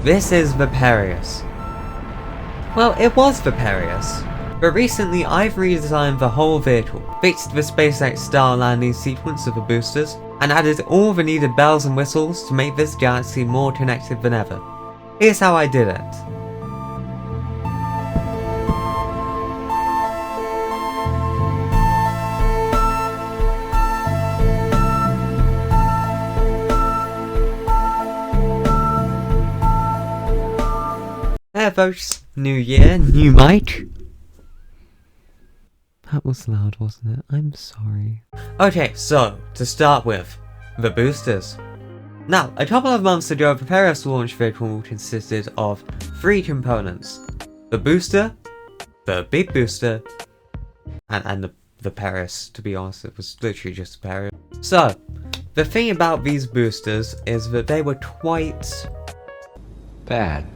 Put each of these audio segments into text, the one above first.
This is Viperius. Well, it was Viperius, but recently I've redesigned the whole vehicle, fixed the SpaceX style landing sequence of the boosters, and added all the needed bells and whistles to make this galaxy more connected than ever. Here's how I did it. There folks, new year, new mic. That was loud, wasn't it? I'm sorry. Okay, so, to start with, the boosters. Now, a couple of months ago, the Viperius launch vehicle consisted of 3 components. The booster, the big booster, and the Viperius. To be honest, it was literally just Viperius. So, the thing about these boosters is that they were quite bad.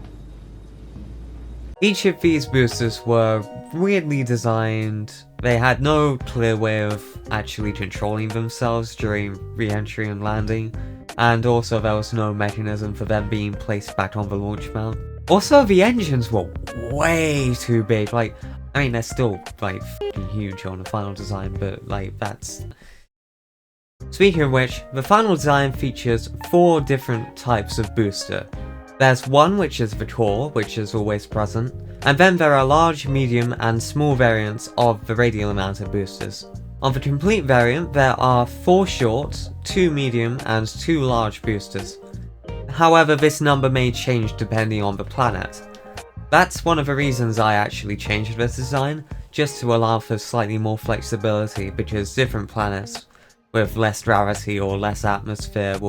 Each of these boosters were weirdly designed. They had no clear way of actually controlling themselves during re-entry and landing, and also there was no mechanism for them being placed back on the launch mount. Also, the engines were way too big. Like, I mean, they're still like f***ing huge on the final design, but like that's... Speaking of which, the final design features 4 different types of booster. There's one which is the core, which is always present, and then there are large, medium, and small variants of the radial mounted boosters. On the complete variant, there are 4 short, 2 medium, and 2 large boosters. However, this number may change depending on the planet. That's one of the reasons I actually changed this design, just to allow for slightly more flexibility, because different planets with less gravity or less atmosphere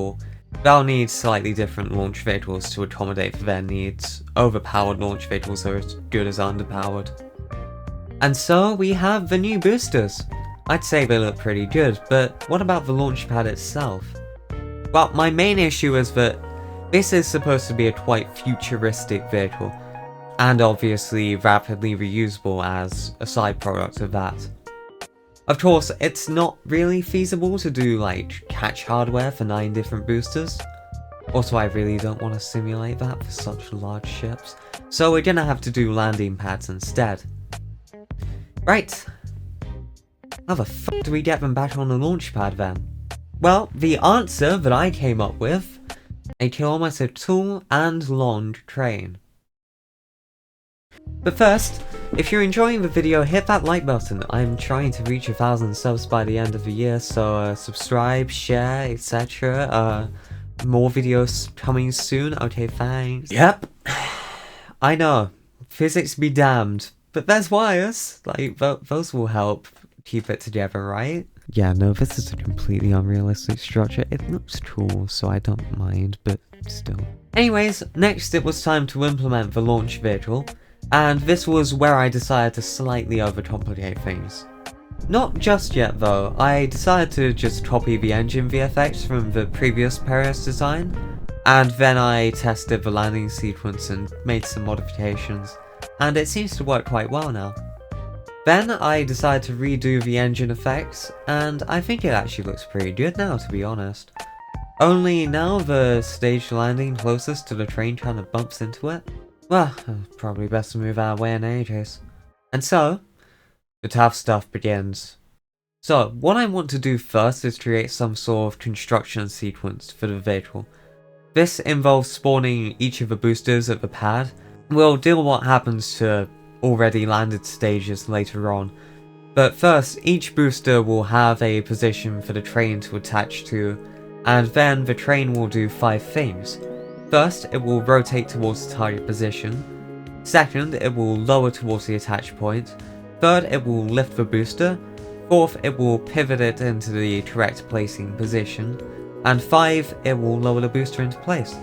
they'll need slightly different launch vehicles to accommodate for their needs. Overpowered launch vehicles are as good as underpowered. And so we have the new boosters. I'd say they look pretty good, but what about the launch pad itself? Well, my main issue is that this is supposed to be a quite futuristic vehicle, and obviously rapidly reusable as a side product of that. Of course, it's not really feasible to do like catch hardware for 9 different boosters. Also, I really don't want to simulate that for such large ships, so we're gonna have to do landing pads instead. Right. How the fuck do we get them back on the launch pad then? Well, the answer that I came up with: a kilometer tall and long train. But first, if you're enjoying the video, hit that like button. I'm trying to reach 1,000 subs by the end of the year, so subscribe, share, etc. More videos coming soon. Okay, thanks. Yep. I know. Physics be damned. But there's wires. Like, those will help keep it together, right? Yeah, no, this is a completely unrealistic structure. It looks cool, so I don't mind, but still. Anyways, next it was time to implement the launch vehicle. And this was where I decided to slightly overcomplicate things. Not just yet though, I decided to just copy the engine VFX from the previous Viperius design, and then I tested the landing sequence and made some modifications, and it seems to work quite well now. Then I decided to redo the engine effects, and I think it actually looks pretty good now, to be honest. Only now the staged landing closest to the train kind of bumps into it. Well, probably best to move out of the way in any case. And so, the tough stuff begins. So, what I want to do first is create some sort of construction sequence for the vehicle. This involves spawning each of the boosters at the pad. We'll deal with what happens to already landed stages later on. But first, each booster will have a position for the train to attach to, and then the train will do 5 things. First, it will rotate towards the target position. Second, it will lower towards the attach point. Third, it will lift the booster. Fourth, it will pivot it into the correct placing position. And 5, it will lower the booster into place.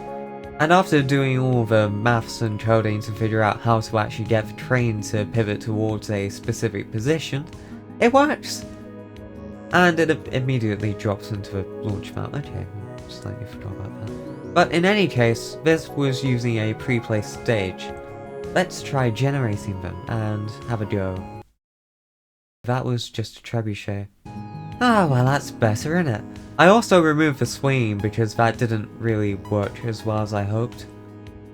And after doing all the maths and coding to figure out how to actually get the train to pivot towards a specific position, it works! And it immediately drops into a launch mount. Okay, slightly forgot about that. But in any case, this was using a pre-placed stage. Let's try generating them and have a go. That was just a trebuchet. Ah, well that's better, innit? I also removed the swinging because that didn't really work as well as I hoped.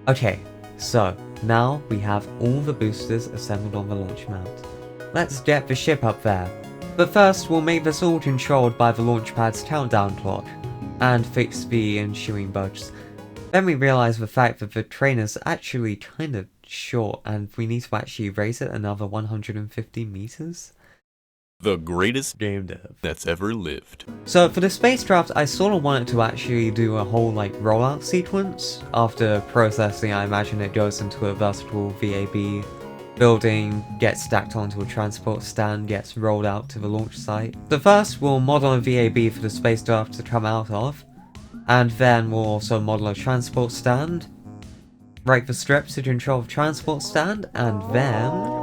Okay, so now we have all the boosters assembled on the launch mount. Let's get the ship up there. But first, we'll make this all controlled by the launchpad's countdown clock, and fix the ensuing bugs. Then we realize the fact that the train is actually kind of short, and we need to actually raise it another 150 meters. The greatest Game dev that's ever lived. So for the spacecraft, I sort of wanted to actually do a whole like rollout sequence. After processing, I imagine it goes into a vertical VAB building, gets stacked onto a transport stand, gets rolled out to the launch site. So first, we'll model a VAB for the spacecraft to come out of, and then we'll also model a transport stand, write the script to control the transport stand, and then...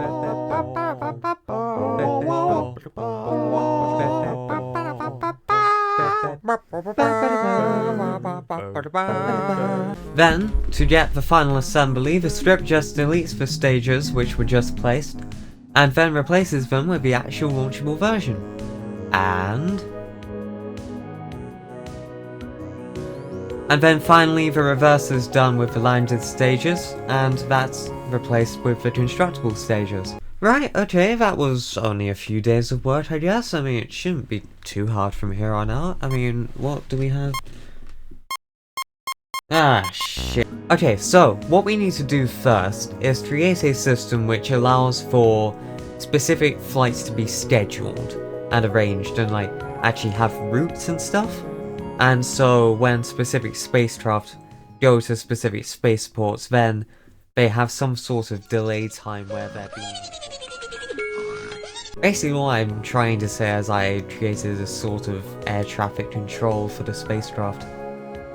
Then, to get the final assembly, the script just deletes the stages which were just placed, and then replaces them with the actual launchable version. And then finally the reverse is done with the landed stages, and that's replaced with the constructible stages. Right, okay, that was only a few days of work, I guess. I mean, it shouldn't be too hard from here on out. I mean, what do we have? Ah, shit. Okay, so, what we need to do first is create a system which allows for specific flights to be scheduled and arranged and, like, actually have routes and stuff. And so, when specific spacecraft go to specific spaceports, then they have some sort of delay time where they're being... Basically, what I'm trying to say is I created a sort of air traffic control for the spacecraft.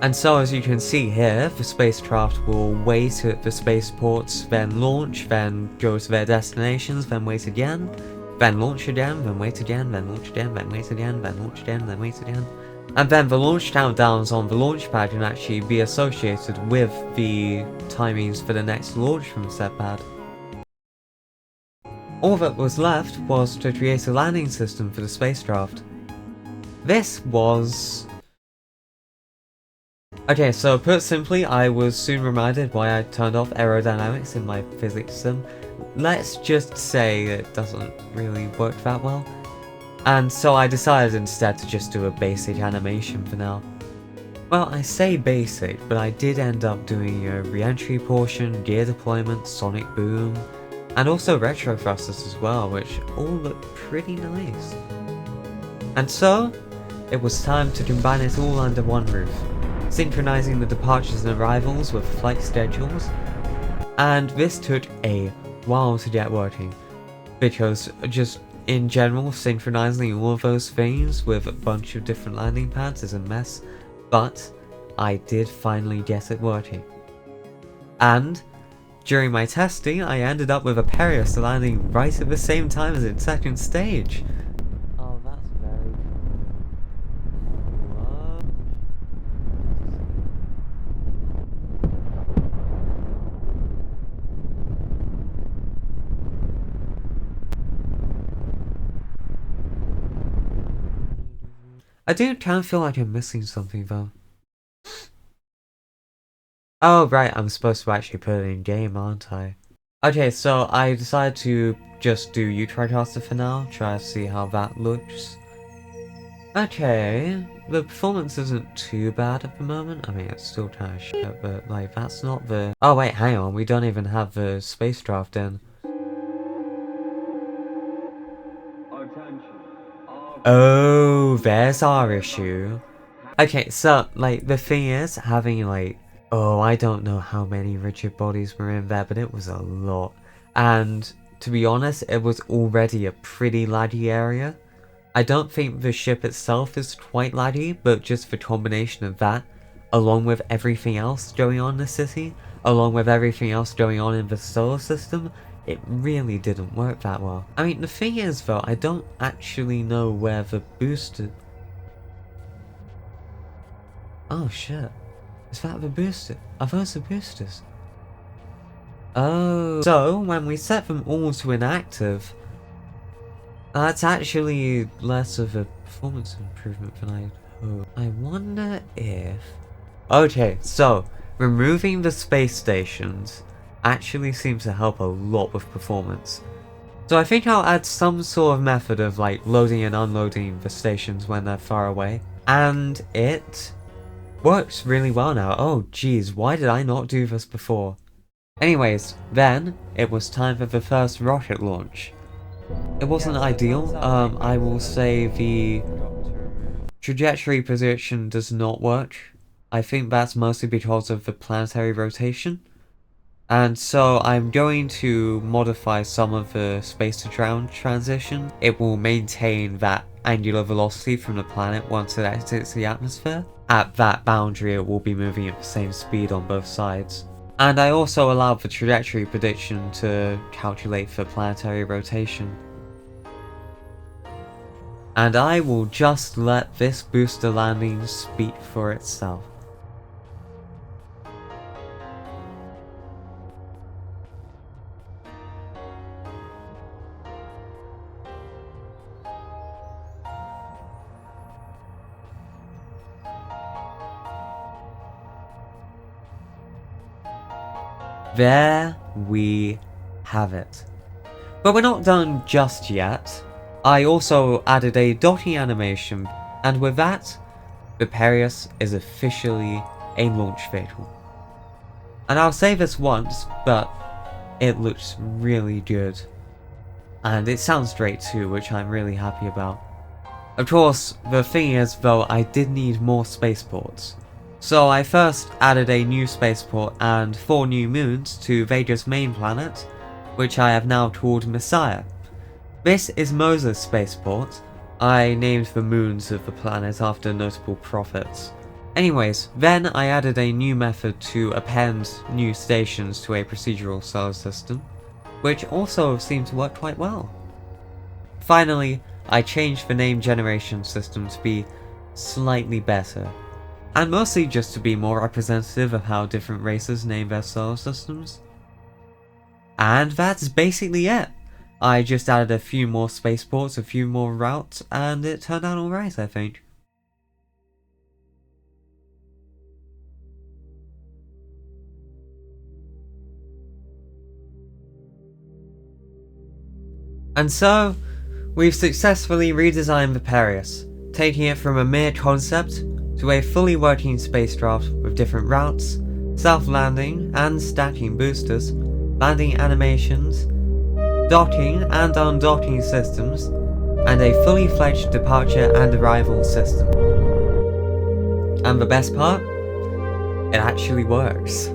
And so, as you can see here, the spacecraft will wait at the spaceports, then launch, then go to their destinations, then wait again, then launch again, then wait again, then launch again, then wait again, then launch again, then wait again. And then the launch countdowns on the launchpad can actually be associated with the timings for the next launch from said pad. All that was left was to create a landing system for the spacecraft. This was... Okay, so put simply, I was soon reminded why I turned off aerodynamics in my physics sim. Let's just say it doesn't really work that well. And so I decided instead to just do a basic animation for now. Well, I say basic, but I did end up doing a re-entry portion, gear deployment, sonic boom, and also retro thrusters as well, which all look pretty nice. And so, it was time to combine it all under one roof, synchronizing the departures and arrivals with flight schedules, and this took a while to get working, because just in general, synchronizing all of those things with a bunch of different landing pads is a mess, but I did finally get it working. And during my testing, I ended up with a Perius landing right at the same time as its second stage. Oh, that's very cool. I do kind of feel like I'm missing something though. Oh right, I'm supposed to actually put it in game, aren't I? Okay, so I decided to just do U-Tricaster for now, try to see how that looks. Okay, the performance isn't too bad at the moment. I mean, it's still kind of shit, but like, that's not the... Oh wait, hang on, we don't even have the spacecraft in. Oh, there's our issue. Okay, so, like, the thing is, having, like, oh, I don't know how many rigid bodies were in there, but it was a lot. And, to be honest, it was already a pretty laggy area. I don't think the ship itself is quite laggy, but just the combination of that, along with everything else going on in the city, along with everything else going on in the solar system, it really didn't work that well. I mean, the thing is though, I don't actually know where the booster... Oh shit. Is that the booster? Are those the boosters? Oh. So, when we set them all to inactive, that's actually less of a performance improvement than I hoped. I wonder if... Okay, so, removing the space stations actually seems to help a lot with performance. So I think I'll add some sort of method of like loading and unloading the stations when they're far away. And it works really well now. Oh geez, why did I not do this before? Anyways, then it was time for the first rocket launch. It wasn't ideal. I will say the trajectory prediction does not work. I think that's mostly because of the planetary rotation. And so I'm going to modify some of the space to ground transition. It will maintain that angular velocity from the planet once it exits the atmosphere. At that boundary it will be moving at the same speed on both sides. And I also allowed the trajectory prediction to calculate for planetary rotation. And I will just let this booster landing speak for itself. There we have it. But we're not done just yet. I also added a docking animation, and with that, the Perius is officially a launch vehicle. And I'll say this once, but it looks really good. And it sounds great too, which I'm really happy about. Of course, the thing is though, I did need more spaceports. So I first added a new spaceport and 4 new moons to Vega's main planet, which I have now called Messiah. This is Moses' spaceport. I named the moons of the planet after notable prophets. Anyways, then I added a new method to append new stations to a procedural solar system, which also seemed to work quite well. Finally, I changed the name generation system to be slightly better, and mostly just to be more representative of how different races name their solar systems. And that's basically it. I just added a few more spaceports, a few more routes, and it turned out alright, I think. And so, we've successfully redesigned the Perius, taking it from a mere concept to a fully working spacecraft with different routes, self-landing and stacking boosters, landing animations, docking and undocking systems, and a fully fledged departure and arrival system. And the best part? It actually works.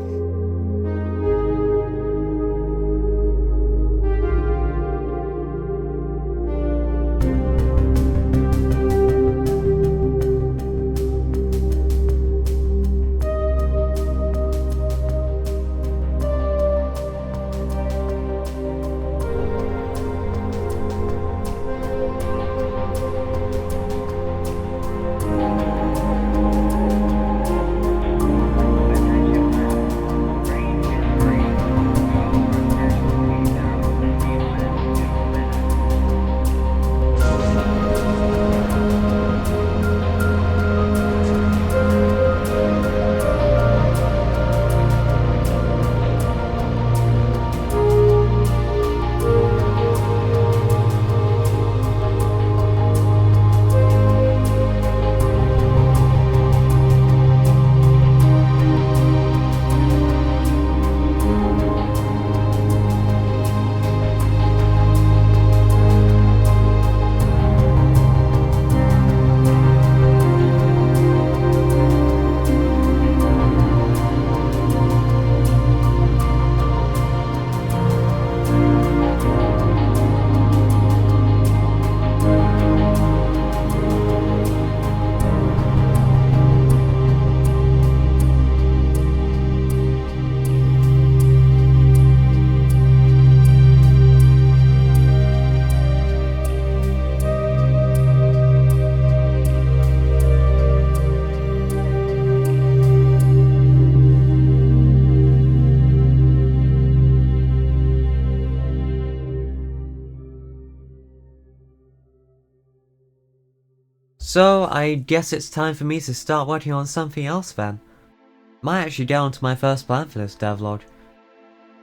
So I guess it's time for me to start working on something else then. might actually get onto my first plan for this devlog.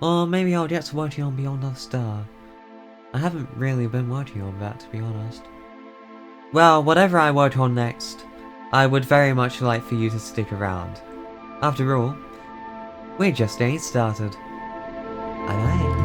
Or maybe I'll get to working on Beyond the Star. I haven't really been working on that, to be honest. Well, whatever I work on next, I would very much like for you to stick around. After all, we're just getting started. Bye bye.